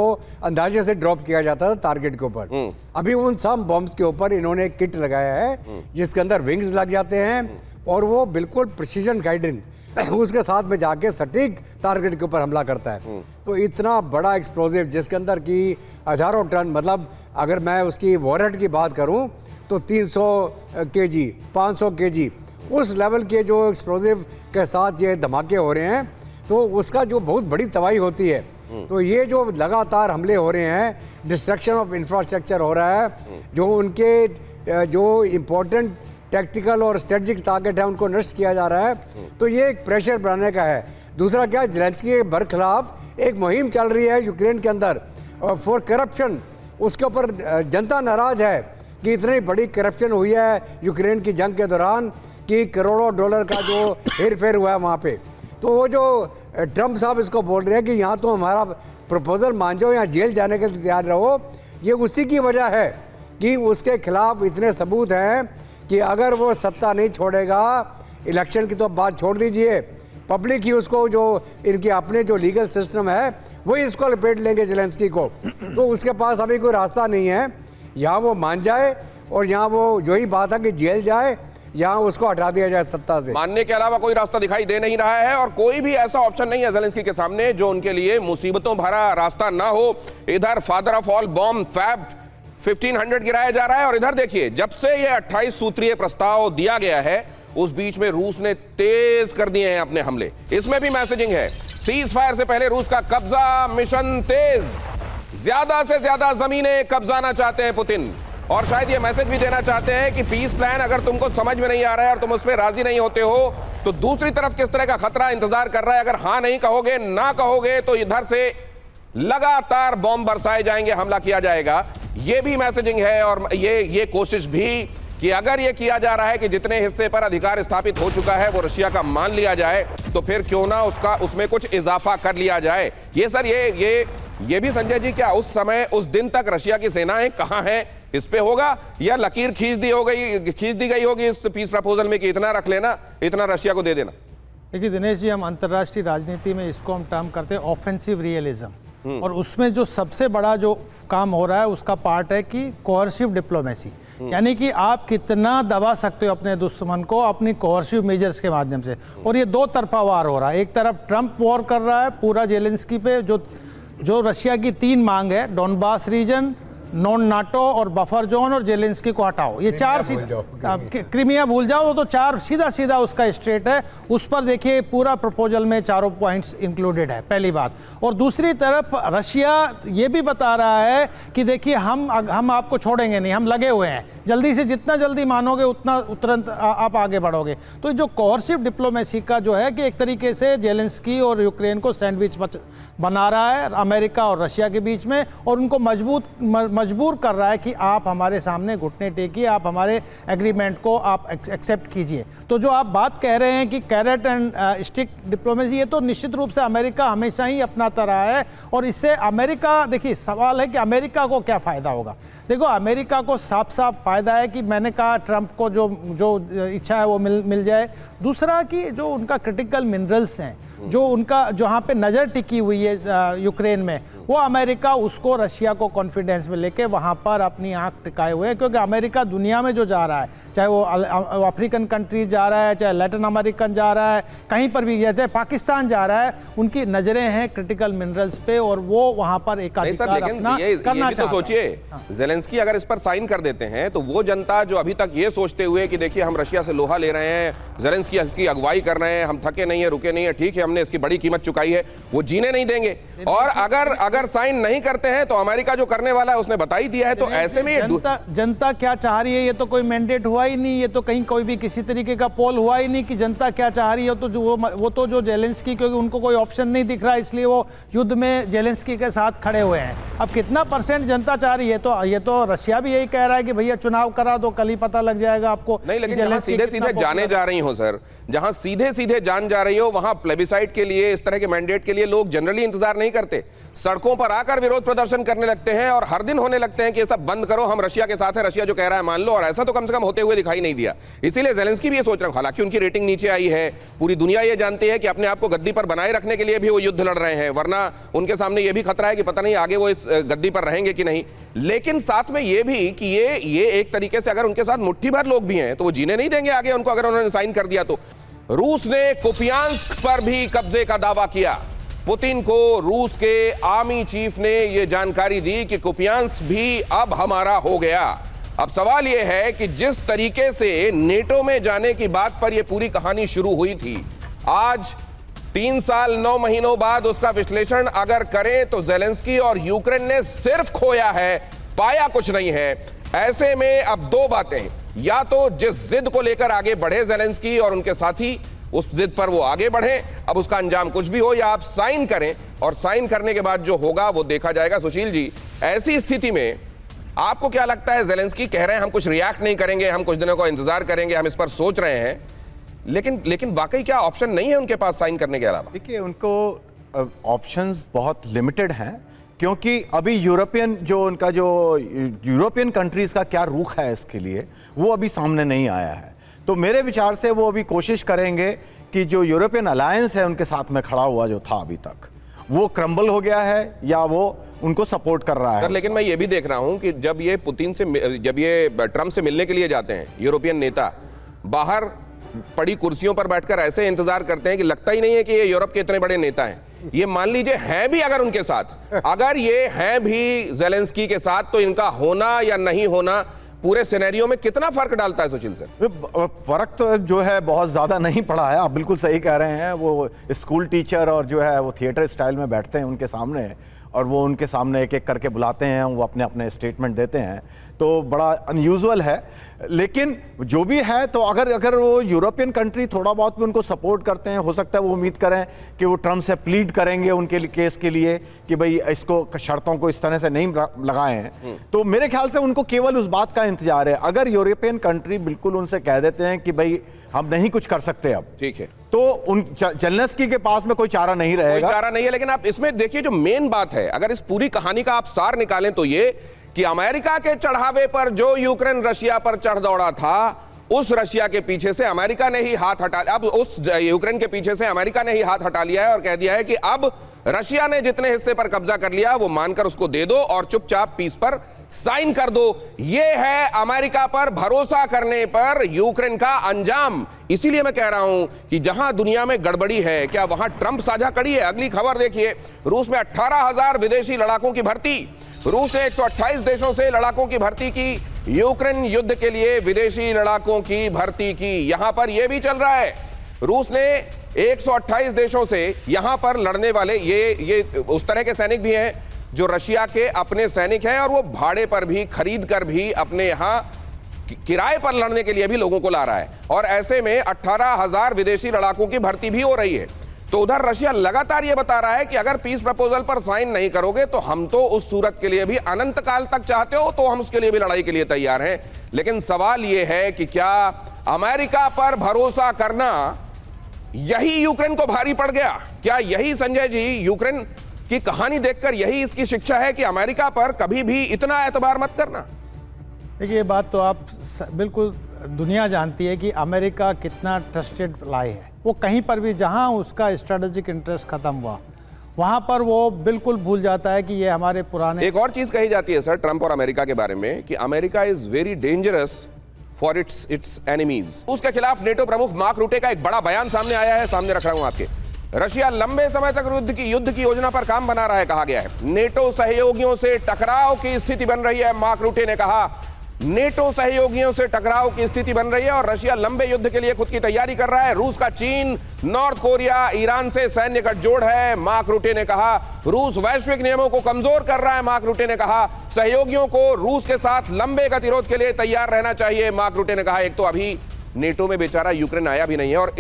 अंदाजे से ड्रॉप किया जाता था टारगेट के ऊपर। अभी उन सब बॉम्ब्स के ऊपर इन्होंने एक किट लगाया है जिसके अंदर विंग्स लग जाते हैं, और वो बिल्कुल प्रिसीजन गाइडेंस उसके साथ में जाके सटीक टारगेट के ऊपर हमला करता है। तो इतना बड़ा एक्सप्लोजिव जिसके अंदर की हजारों टन, मतलब अगर मैं उसकी वॉरहेड की बात करूं तो 300 kg, 500 kg, उस लेवल के जो एक्सप्लोजिव के साथ ये धमाके हो रहे हैं, तो उसका जो बहुत बड़ी तबाही होती है। तो ये जो लगातार हमले हो रहे हैं, डिस्ट्रक्शन ऑफ इंफ्रास्ट्रक्चर हो रहा है, जो उनके जो इम्पोर्टेंट टैक्टिकल और स्ट्रेटजिक टारगेट है उनको नष्ट किया जा रहा है, तो ये एक प्रेशर बनाने का है। दूसरा क्या, ज़ेलेंस्की के बरखिलाफ एक मुहिम चल रही है यूक्रेन के अंदर फॉर करप्शन। उसके ऊपर जनता नाराज़ है कि इतनी बड़ी करप्शन हुई है यूक्रेन की जंग के दौरान कि करोड़ों डॉलर का जो हेर फेर हुआ है वहाँ पे। तो वो जो ट्रंप साहब इसको बोल रहे हैं कि यहाँ तो हमारा प्रपोजल मान जाओ, यहाँ जेल जाने के लिए तैयार रहो, ये उसी की वजह है कि उसके खिलाफ इतने सबूत हैं कि अगर वो सत्ता नहीं छोड़ेगा, इलेक्शन की तो बात छोड़ दीजिए, पब्लिक ही उसको, जो इनके अपने जो लीगल सिस्टम है वही इसको लपेट लेंगे ज़ेलेंस्की को। तो उसके पास अभी कोई रास्ता नहीं है, यहाँ वो मान जाए और यहाँ वो जो ही बात है कि जेल जाए, यहाँ उसको हटा दिया जाए सत्ता से। मानने के अलावा कोई रास्ता दिखाई दे नहीं रहा है और कोई भी ऐसा ऑप्शन नहीं है ज़ेलेंस्की के सामने जो उनके लिए मुसीबतों भरा रास्ता ना हो। इधर father of all bomb FAB 1500 गिराया जा रहा है और इधर देखिए, जब से ये 28 सूत्रीय प्रस्ताव दिया गया है उस बीच में रूस ने तेज कर दिए हैं अपने हमले। इसमें भी मैसेजिंग है, सीज फायर से पहले रूस का कब्जा मिशन तेज, ज्यादा से ज्यादा जमीनें कब्जाना चाहते हैं पुतिन। और शायद ये मैसेज भी देना चाहते हैं कि पीस प्लान अगर तुमको समझ में नहीं आ रहा है और तुम उस पर राजी नहीं होते हो तो दूसरी तरफ किस तरह का खतरा इंतजार कर रहा है। अगर हां नहीं कहोगे, ना कहोगे तो इधर से लगातार बॉम्ब बरसाए जाएंगे, हमला किया जाएगा। ये भी मैसेजिंग है और ये कोशिश भी कि अगर ये किया जा रहा है कि जितने हिस्से पर अधिकार स्थापित हो चुका है वो रशिया का मान लिया जाए तो फिर क्यों ना उसमें कुछ इजाफा कर लिया जाए। ये सर ये भी संजय जी, क्या उस समय उस दिन तक रशिया की सेनाएं कहां हैं इस पे होगा, या लकीर खींच दी गई होगी इस पीस प्रपोजल में कि इतना रख लेना, इतना रशिया को दे देना? देखिए दिनेश जी, हम अंतर्राष्ट्रीय राजनीति में इसको हम टर्म करते हैं ऑफेंसिव रियलिज्म, और उसमें जो सबसे बड़ा जो काम हो रहा है उसका पार्ट है कि कोहर्सिव डिप्लोमेसी, यानी कि आप कितना दबा सकते हो अपने दुश्मन को अपनी कोहर्सिव मेजर्स के माध्यम से। और ये दो तरफा वार हो रहा है, एक तरफ ट्रंप वॉर कर रहा है पूरा ज़ेलेंस्की पे, जो रशिया की 3 मांग है, डोनबास रीजन, नॉन नाटो और बफर जोन, और ज़ेलेंस्की को हटाओ, ये 4 क्रीमिया भूल जाओ, वो तो 4 सीधा उसका स्ट्रेट है। उस पर देखिए पूरा प्रपोजल में 4 पॉइंट्स इंक्लूडेड है, पहली बात। और दूसरी तरफ रशिया ये भी बता रहा है कि देखिए हम आपको छोड़ेंगे नहीं, हम लगे हुए हैं, जल्दी से जितना जल्दी मानोगे उतना तुरंत आप आगे बढ़ोगे। तो जो कोहर्सिव डिप्लोमेसी का जो है कि एक तरीके से ज़ेलेंस्की और यूक्रेन को सैंडविच बना रहा है अमेरिका और रशिया के बीच में, और उनको मजबूर कर रहा है कि आप हमारे सामने घुटने टेकिए, आप हमारे एग्रीमेंट को आप एक्सेप्ट कीजिए। तो जो आप बात कह रहे हैं कि कैरेट एंड स्टिक डिप्लोमेसी, ये तो निश्चित रूप से अमेरिका हमेशा ही अपनाता रहा है। और इससे अमेरिका, देखिए सवाल है कि अमेरिका को क्या फ़ायदा होगा। देखो अमेरिका को साफ फ़ायदा है कि मैंने कहा ट्रंप को जो इच्छा है वो मिल जाए। दूसरा कि जो उनका क्रिटिकल मिनरल्स हैं, जो उनका जहाँ पे नज़र टिकी हुई है यूक्रेन में, वो अमेरिका उसको रशिया को कॉन्फिडेंस में लेके वहाँ पर अपनी आंख टिकाए हुए हैं। क्योंकि अमेरिका दुनिया में जो जा रहा है, चाहे वो अफ्रीकन कंट्रीज जा रहा है, चाहे लैटिन अमेरिकन जा रहा है, कहीं पर भी, चाहे पाकिस्तान जा रहा है, उनकी नज़रें हैं क्रिटिकल मिनरल्स पे और वो वहाँ पर एकाधिकार अपना करना चाहते हैं। सोचिए ज़ेलेंस्की अगर इस पर साइन कर देते हैं तो वो जनता जो अभी तक ये सोचते हुए कि देखिए हम रशिया से लोहा ले रहे हैं, ज़ेलेंस्की इसकी अगुवाई कर रहे हैं, हम थके नहीं है, रुके नहीं है, ठीक है हमने इसकी बड़ी कीमत चुकाई है, वो जीने नहीं देंगे। और अगर साइन नहीं करते हैं तो अमेरिका जो करने वाला है उसने बता ही दिया है। तो ऐसे में जनता क्या चाह रही है, ये तो कोई मैंडेट हुआ ही नहीं, ये तो कहीं कोई भी किसी तरीके का पोल हुआ ही नहीं कि जनता क्या चाह रही है। तो वो तो जो ज़ेलेंस्की, क्योंकि उनको कोई ऑप्शन नहीं दिख रहा इसलिए वो युद्ध में ज़ेलेंस्की के साथ खड़े हुए हैं। अब कितना % जनता चाह रही है, तो ये तो रशिया भी यही कह रहा है कि भैया चुनाव करा दो, कल ही पता लग जाएगा आपको। नहीं, लेकिन जहां सीधे जाने जा रही हो सर, जहां सीधे जान जा रही हो, वहां प्लेबिसाइट के लिए, इस तरह के मैंडेट के लिए लोग जनरली इंतजार नहीं करते, सड़कों पर आकर विरोध प्रदर्शन करने लगते हैं और हर दिन होने लगते हैं कि ये सब बंद करो, हम रशिया के साथ है, रशिया जो कह रहा है मान लो। और ऐसा तो कम से कम होते हुए दिखाई नहीं दिया। इसीलिए ज़ेलेंस्की भी ये सोच रहे हैं, हालांकि उनकी रेटिंग नीचे आई है, पूरी दुनिया ये जानती है कि अपने आप को गद्दी पर बनाए रखने के लिए भी वो युद्ध लड़ रहे हैं, वरना उनके सामने ये भी खतरा है कि पता नहीं आगे वो इस गद्दी पर रहेंगे कि नहीं। लेकिन साथ में ये भी कि ये एक तरीके से अगर उनके साथ मुट्ठी भर लोग भी हैं तो वो जीने नहीं देंगे आगे उनको, अगर उन्होंने साइन कर दिया तो। रूस ने कुपियांस्क पर भी कब्जे का दावा किया। पुतिन को रूस के आर्मी चीफ ने यह जानकारी दी कि कुपियांस्क भी अब हमारा हो गया। अब सवाल यह है कि जिस तरीके से नेटो में जाने की बात पर यह पूरी कहानी शुरू हुई थी, आज 3 साल 9 महीनों बाद उसका विश्लेषण अगर करें तो ज़ेलेंस्की और यूक्रेन ने सिर्फ खोया है, पाया कुछ नहीं है। ऐसे में अब 2 बातें या तो जिस जिद को लेकर आगे बढ़े जेलेंस्की और उनके साथी, उस जिद पर वो आगे बढ़े, अब उसका अंजाम कुछ भी हो, या आप साइन करें और साइन करने के बाद जो होगा वो देखा जाएगा। सुशील जी, ऐसी स्थिति में आपको क्या लगता है? जेलेंस्की कह रहे हैं हम कुछ रिएक्ट नहीं करेंगे, हम कुछ दिनों का इंतजार करेंगे, हम इस पर सोच रहे हैं, लेकिन वाकई क्या ऑप्शन नहीं है उनके पास साइन करने के अलावा? देखिए, उनको ऑप्शंस बहुत लिमिटेड हैं, क्योंकि अभी यूरोपियन कंट्रीज का क्या रुख है इसके लिए वो अभी सामने नहीं आया है। तो मेरे विचार से वो अभी कोशिश करेंगे कि जो यूरोपियन अलायंस है उनके साथ में खड़ा हुआ जो था अभी तक, वो क्रम्बल हो गया है या वो उनको सपोर्ट कर रहा है। लेकिन मैं ये भी देख रहा हूं कि जब ये ट्रंप से मिलने के लिए जाते हैं, यूरोपियन नेता बाहर पड़ी कुर्सियों पर बैठकर ऐसे इंतजार करते हैं कि लगता ही नहीं है कि ये यूरोप के इतने बड़े नेता हैं। ये मान लीजिए हैं भी अगर उनके साथ, अगर ये हैं भी जेलेंस्की के साथ, तो इनका होना या नहीं होना पूरे सिनेरियो में कितना फर्क डालता है सुशील सर? फर्क तो जो है बहुत ज्यादा नहीं पड़ा है, आप बिल्कुल सही कह रहे हैं। वो स्कूल टीचर और जो है वो थिएटर स्टाइल में बैठते हैं उनके सामने, और वो उनके सामने एक एक करके बुलाते हैं, वो अपने अपने स्टेटमेंट देते हैं, तो बड़ा अनयूजुअल है। लेकिन जो भी है, तो अगर वो यूरोपियन कंट्री थोड़ा बहुत भी उनको सपोर्ट करते हैं, हो सकता है वो उम्मीद करें कि वो ट्रम्प से प्लीड करेंगे उनके केस के लिए कि भाई इसको शर्तों को इस तरह से नहीं लगाएं। तो मेरे ख्याल से उनको केवल उस बात का इंतजार है। अगर यूरोपियन कंट्री बिल्कुल उनसे कह देते हैं कि भाई हम नहीं कुछ कर सकते अब, ठीक है, तो उन जेलेंस्की के पास में कोई चारा नहीं रहेगा। कोई चारा नहीं है। लेकिन आप इसमें देखिए, जो मेन बात है, अगर इस पूरी कहानी का आप सार निकालें तो ये कि अमेरिका के चढ़ावे पर जो यूक्रेन रशिया पर चढ़ दौड़ा था, उस रशिया के पीछे से अमेरिका ने ही हाथ हटा लिया। अब उस यूक्रेन के पीछे से अमेरिका ने ही हाथ हटा लिया है और कह दिया है कि अब रशिया ने जितने हिस्से पर कब्जा कर लिया वो मानकर उसको दे दो और चुपचाप पीस पर साइन कर दो। ये है अमेरिका पर भरोसा करने पर यूक्रेन का अंजाम। इसीलिए मैं कह रहा हूं कि जहां दुनिया में गड़बड़ी है, क्या वहां ट्रंप साझा कड़ी है? अगली खबर देखिए, रूस में 18,000 विदेशी लड़ाकों की भर्ती। रूस ने 128 देशों से लड़ाकों की भर्ती की, यूक्रेन युद्ध के लिए विदेशी लड़ाकों की भर्ती की। यहां पर यह भी चल रहा है, रूस ने 128 देशों से यहां पर लड़ने वाले ये उस तरह के सैनिक भी हैं जो रशिया के अपने सैनिक हैं, और वो भाड़े पर भी खरीद कर भी अपने यहां किराए पर लड़ने के लिए भी लोगों को ला रहा है। और ऐसे में 18,000 विदेशी लड़ाकों की भर्ती भी हो रही है। तो उधर रशिया लगातार ये बता रहा है कि अगर पीस प्रपोजल पर साइन नहीं करोगे तो हम तो उस सूरत के लिए भी, अनंत काल तक चाहते हो तो हम उसके लिए भी लड़ाई के लिए तैयार हैं। लेकिन सवाल ये है कि क्या अमेरिका पर भरोसा करना यही यूक्रेन को भारी पड़ गया? क्या यही, संजय जी, यूक्रेन की कहानी देखकर यही इसकी शिक्षा है कि अमेरिका पर कभी भी इतना एतबार मत करना? देखिए, ये बात तो आप बिल्कुल दुनिया जानती है कि अमेरिका कितना ट्रस्टेड लाई है। वो कहीं पर भी जहां उसका स्ट्रेटेजिक इंटरेस्ट खत्म हुआ, वहां पर वो बिल्कुल भूल जाता है कि ये हमारे पुराने। एक और चीज कही जाती है सर ट्रंप और अमेरिका के बारे में कि America is very dangerous for its enemies. उसके खिलाफ नेटो प्रमुख मार्क रूटे का एक बड़ा बयान सामने आया है, सामने रख रहा हूं आपके। रशिया लंबे समय तक युद्ध की योजना पर काम बना रहा है, कहा गया है। नेटो सहयोगियों से टकराव की स्थिति बन रही है, मार्क रूटे ने कहा। नेटो सहयोगियों से टकराव की स्थिति बन रही है और रशिया लंबे युद्ध के लिए खुद की तैयारी कर रहा है। रूस का चीन, नॉर्थ कोरिया, ईरान से सैन्य गठजोड़ है, मार्क रूटे ने कहा। रूस वैश्विक नियमों को कमजोर कर रहा है, मार्क रूटे ने कहा। सहयोगियों को रूस के साथ लंबे गतिरोध के लिए तैयार रहना चाहिए, मार्क रूटे ने कहा। एक तो अभी नेटो में बेचारा यूक्रेन आया भी नहीं है, और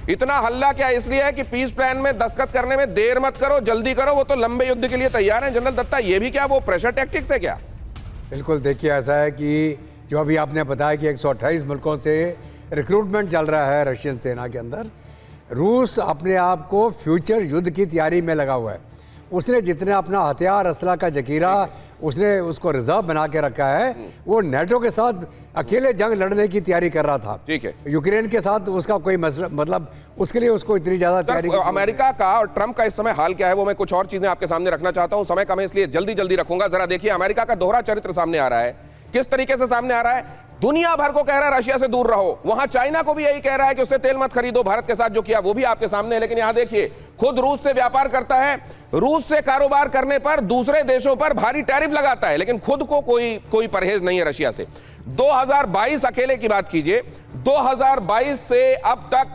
इतना हल्ला क्या इसलिए है कि पीस प्लान में दस्तखत करने में देर मत करो, जल्दी करो, वो तो लंबे युद्ध के लिए तैयार है। जनरल दत्ता, ये भी क्या वो प्रेशर टैक्टिक्स है क्या? बिल्कुल, देखिए ऐसा है कि जो अभी आपने बताया कि 128 मुल्कों से रिक्रूटमेंट चल रहा है रशियन सेना के अंदर। रूस अपने आप को फ्यूचर युद्ध की तैयारी में लगा हुआ है। उसने जितना अपना हथियार असला का जखीरा उसने उसको रिजर्व बना के रखा है, वो नेटो के साथ अकेले जंग लड़ने की तैयारी कर रहा था। ठीक है, यूक्रेन के साथ उसका कोई मतलब उसके लिए उसको इतनी ज्यादा तैयारी। अमेरिका का और ट्रंप का इस समय हाल क्या है वो मैं कुछ और चीजें आपके सामने रखना चाहता हूं, समय कम है इसलिए जल्दी रखूंगा। जरा देखिए, अमेरिका का दोहरा चरित्र सामने आ रहा है। किस तरीके से सामने आ रहा है? दुनिया भर को कह रहा है रशिया से दूर रहो, वहां चाइना को भी यही कह रहा है कि उससे तेल मत खरीदो। भारत के साथ जो किया वो भी आपके सामने है। लेकिन यहां देखिए, खुद रूस से व्यापार करता है, रूस से कारोबार करने पर दूसरे देशों पर भारी टैरिफ लगाता है, लेकिन खुद को कोई परहेज नहीं है रशिया से। 2022 अकेले की बात कीजिए, 2022 से अब तक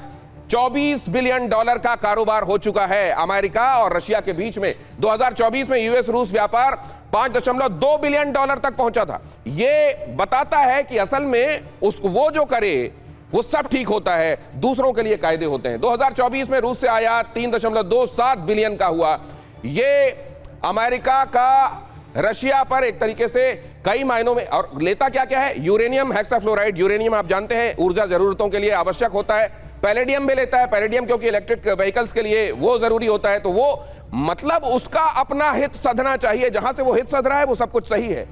$24 बिलियन का कारोबार हो चुका है अमेरिका और रशिया के बीच में। 2024 में यूएस रूस व्यापार $5.2 बिलियन तक पहुंचा था। यह बताता है कि असल में उसको वो जो करे वो सब ठीक होता है, दूसरों के लिए कायदे होते हैं। 2024 में रूस से आयात 3.27 बिलियन का हुआ। यह अमेरिका का रशिया पर एक तरीके से कई मायनों में, और लेता क्या क्या है, यूरेनियम हेक्साफ्लोराइड। यूरेनियम आप जानते हैं ऊर्जा जरूरतों के लिए आवश्यक होता है। पैलेडियम भी लेता है, पैलेडियम क्योंकि इलेक्ट्रिक व्हीकल्स के लिए वो जरूरी होता है। तो वो मतलब उसका अपना हित सधना चाहिए, जहां से वो हित सध रहा है वो सब कुछ सही है।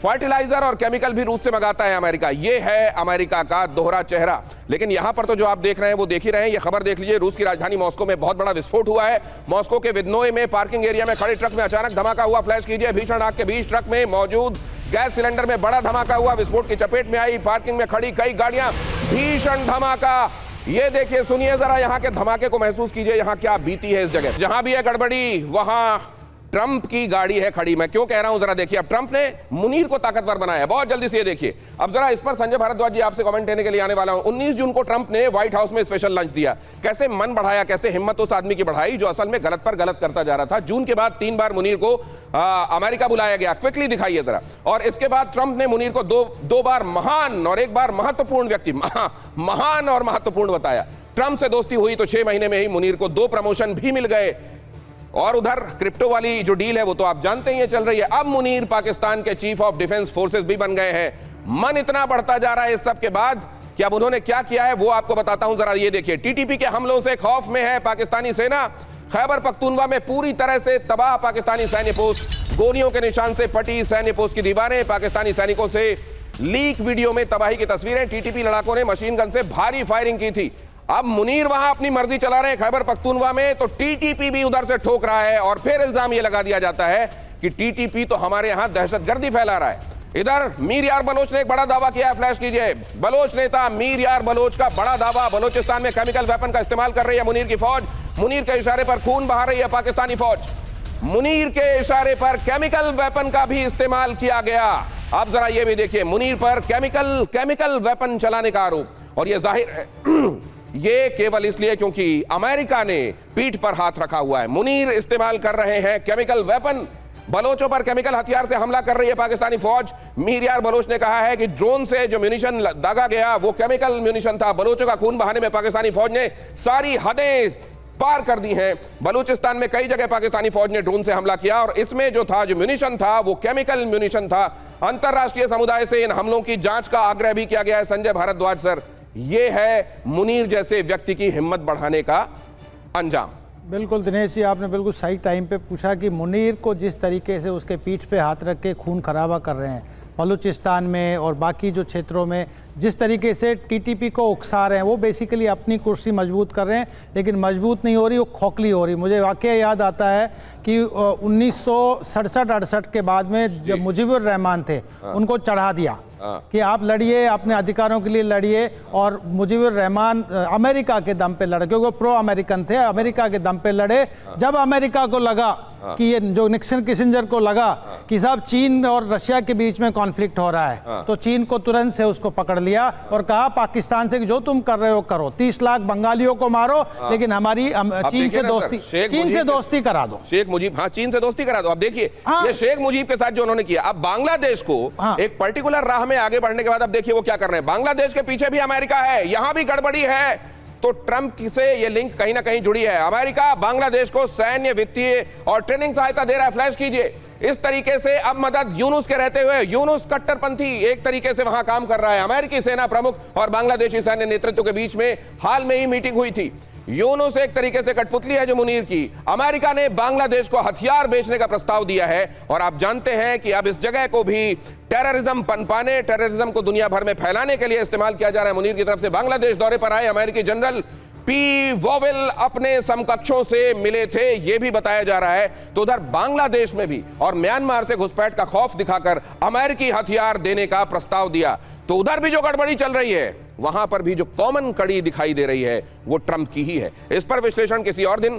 फर्टिलाइजर और केमिकल भी रूस से मंगाता है अमेरिका। ये है अमेरिका का दोहरा चेहरा। लेकिन यहां पर तो जो आप देख रहे हैं वो देख ही रहे हैं। ये खबर देख लीजिए, रूस की राजधानी मॉस्को में बहुत बड़ा विस्फोट हुआ है। मॉस्को के विदनोय में पार्किंग एरिया में खड़े ट्रक में अचानक धमाका हुआ। फ्लैश कीजिए, भीषण आग के बीच ट्रक में मौजूद गैस सिलेंडर में बड़ा धमाका हुआ। विस्फोट की चपेट में आई पार्किंग में खड़ी कई गाड़ियां। भीषण धमाका। ये देखिए, सुनिए जरा, यहां के धमाके को महसूस कीजिए, यहां क्या बीती है इस जगह। जहां भी है गड़बड़ी वहां ट्रंप की गाड़ी है खड़ी। मैं क्यों कह रहा हूं जरा देखिए। अब ट्रंप ने मुनीर को ताकतवर बनाया बहुत जल्दी से, ये देखिए। अब जरा इस पर संजय भारद्वाज जी आपसे कमेंट लेने के लिए आने वाला हूं। 19 जून को ट्रंप ने व्हाइट हाउस में स्पेशल लंच दिया। कैसे मन बढ़ाया, कैसे हिम्मत उस आदमी की बढ़ाई जो असल में गलत पर गलत करता जा रहा था। जून के बाद 3 बार मुनीर को अमेरिका बुलाया गया। क्विकली दिखाइए जरा। और इसके बाद ट्रंप ने मुनीर को दो बार महान और एक बार महत्वपूर्ण व्यक्ति, महान और महत्वपूर्ण बताया। ट्रंप से दोस्ती हुई तो 6 महीने में ही मुनीर को 2 प्रमोशन भी मिल गए। और उधर क्रिप्टो वाली जो डील है वो तो आप जानते ही चल रही है। अब मुनीर पाकिस्तान के चीफ ऑफ डिफेंस फोर्सेस भी बन गए हैं। मन इतना बढ़ता जा रहा है इस सब के बाद कि अब उन्होंने क्या किया है वो आपको बताता हूं। जरा ये देखिए, टीटीपी के हमलों से खौफ में है पाकिस्तानी सेना। खैबर पख्तूनवा में पूरी तरह से तबाह पाकिस्तानी सैन्य पोस्ट। गोलियों के निशान से फटी सैन्य पोस्ट की दीवारें। पाकिस्तानी सैनिकों से लीक वीडियो में तबाही की तस्वीरें। टीटीपी लड़ाकों ने मशीन गन से भारी फायरिंग की थी। अब मुनीर वहां अपनी मर्जी चला रहे हैं खैबर पख्तूनवा में, तो टीटीपी भी उधर से ठोक रहा है। और फिर इल्जाम यह लगा दिया जाता है कि टीटीपी तो हमारे यहां दहशतगर्दी फैला रहा है। इधर मीर यार बलोच ने एक बड़ा दावा किया है। फ्लैश कीजिए, बलोच नेता मीर यार बलोच का बड़ा दावा। बलोचिस्तान में केमिकल वेपन का इस्तेमाल कर रही है मुनीर की फौज। मुनीर के इशारे पर खून बहा रही है पाकिस्तानी फौज। मुनीर के इशारे पर केमिकल वेपन का भी इस्तेमाल किया गया। अब जरा ये भी देखिए, मुनीर पर केमिकल वेपन चलाने का आरोप। और यह जाहिर है ये केवल इसलिए क्योंकि अमेरिका ने पीठ पर हाथ रखा हुआ है। मुनीर इस्तेमाल कर रहे हैं केमिकल वेपन। बलोचों पर केमिकल हथियार से हमला कर रही है पाकिस्तानी फौज। मीर यार बलोच ने कहा है कि ड्रोन से जो म्यूनिशन दागा गया वो केमिकल म्यूनिशन था। बलोचों का खून बहाने में पाकिस्तानी फौज ने सारी हदें पार कर दी हैं। बलूचिस्तान में कई जगह पाकिस्तानी फौज ने ड्रोन से हमला किया और इसमें जो म्यूनिशन था वो केमिकल म्यूनिशन था। अंतरराष्ट्रीय समुदाय से इन हमलों की जांच का आग्रह भी किया गया है। संजय भारद्वाज सर, ये है मुनीर जैसे व्यक्ति की हिम्मत बढ़ाने का अंजाम। बिल्कुल दिनेश जी, आपने बिल्कुल सही टाइम पे पूछा कि मुनीर को जिस तरीके से उसके पीठ पे हाथ रख के खून खराबा कर रहे हैं बलूचिस्तान में और बाकी जो क्षेत्रों में, जिस तरीके से टीटीपी को उकसा रहे हैं, वो बेसिकली अपनी कुर्सी मजबूत कर रहे हैं, लेकिन मजबूत नहीं हो रही, वो खोखली हो रही। मुझे वाकया याद आता है कि 1967-68 के बाद में जब मुजीबुर रहमान थे, उनको चढ़ा दिया कि आप लड़िए, अपने अधिकारों के लिए लड़िए। और मुजीबुर रहमान अमेरिका के दम पे लड़े, क्योंकि वो प्रो अमेरिकन थे, अमेरिका के दम पे लड़े। जब अमेरिका को लगा कि ये जो निक्सन किसिंजर को लगा कि साहब चीन और रशिया के बीच में कॉन्फ्लिक्ट हो रहा है, तो चीन को तुरंत से उसको पकड़ लिया और कहा पाकिस्तान से कि जो तुम कर रहे हो करो, 30 लाख बंगालियों को मारो, लेकिन हमारी चीन से दोस्ती करा दो। शेख मुजीब, हाँ, चीन से दोस्ती करा दो। अब देखिए ये शेख मुजीब के साथ जो उन्होंने किया, अब बांग्लादेश को एक पर्टिकुलर राह में आगे बढ़ने के बाद अब देखिए वो क्या कर रहे हैं। बांग्लादेश के पीछे भी अमेरिका है, यहां भी गड़बड़ी है। तो ट्रंप से ये लिंक कहीं ना कहीं जुड़ी है। अमेरिका बांग्लादेश को सैन्य, वित्तीय और ट्रेनिंग सहायता दे रहा है। फ्लैश कीजिए, इस तरीके से अब मदद यूनुस के रहते हुए, यूनुस कट्टरपंथी एक तरीके से वहां काम कर रहा है। अमेरिकी सेना प्रमुख और बांग्लादेशी सैन्य नेतृत्व के बीच में हाल में ही मीटिंग हुई थी। यूनुस एक तरीके से कठपुतली है जो मुनीर की। अमेरिका ने बांग्लादेश को हथियार बेचने का प्रस्ताव दिया है और आप जानते हैं कि अब इस जगह को भी टेररिज्म पनपाने, टेररिज्म को दुनिया भर में फैलाने के लिए इस्तेमाल किया जा रहा है। मुनीर की तरफ से बांग्लादेश दौरे पर आए अमेरिकी जनरल पी वोवेल अपने समकक्षों से मिले थे, यह भी बताया जा रहा है। तो उधर बांग्लादेश में भी और म्यांमार से घुसपैठ का खौफ दिखाकर अमेरिकी हथियार देने का प्रस्ताव दिया। तो उधर भी जो गड़बड़ी चल रही है, वहां पर भी जो कॉमन कड़ी दिखाई दे रही है वो ट्रंप की ही है। इस पर विश्लेषण किसी और दिन